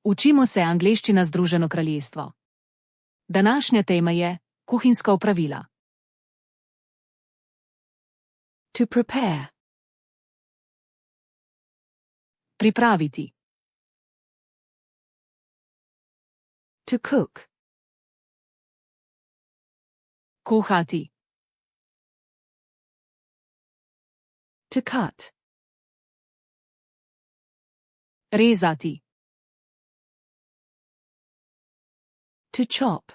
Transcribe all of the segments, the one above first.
Učimo se angleščina Združeno kraljestvo. Današnja tema je kuhinjska opravila. To prepare. Pripraviti. To cook. Kuhati. To cut. Rezati. To chop.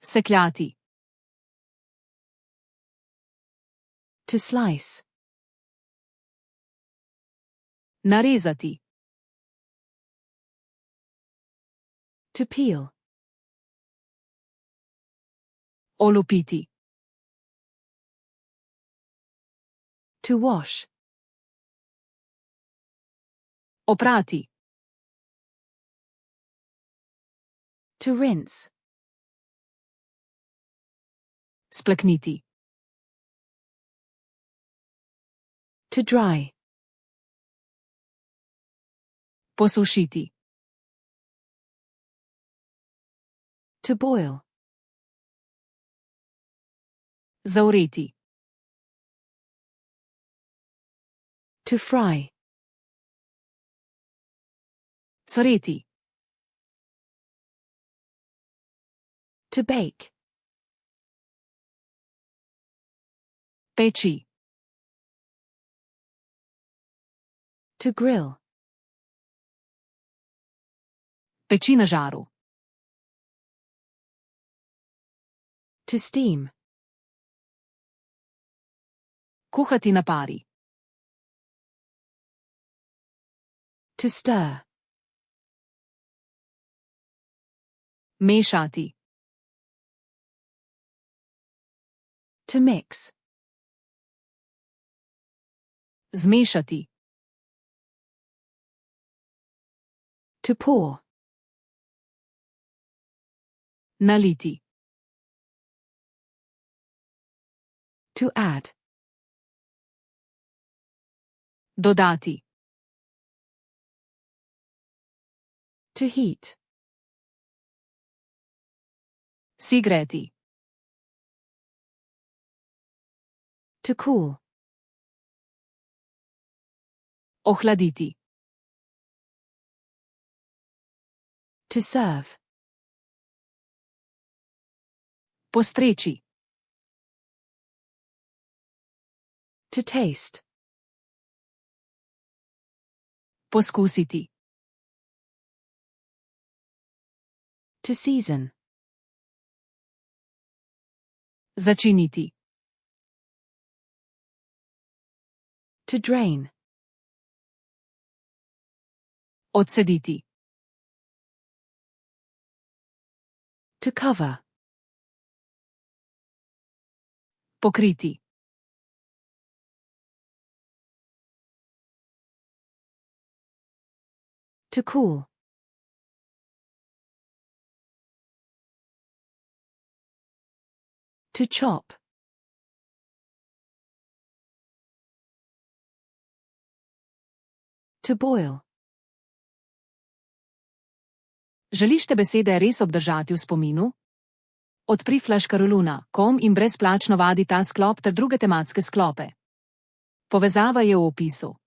Sekljati. To slice. Narezati. To peel. Olupiti. To wash. Oprati. To rinse. Splakniti. To dry. Posušiti. To boil. Zavreti. To fry. Cvreti. To bake. Peči. To grill. Peči na žaru. To steam. Kuhati na pari. To stir. Mešati. To mix. Zmešati. To pour. Naliti. To add. Dodati. To heat. Sigreti. To cool. Ohladiti. To serve. Postreči. To taste. Poskusiti. To season. Začiniti. To drain. Odcediti. To cover. Pokriti. To cool. To chop. To boil. Želiš te besede res obdržati v spominu? Odpri flashcaroluna.com in brezplačno vadi ta sklop ter druge tematske sklope. Povezava je v opisu.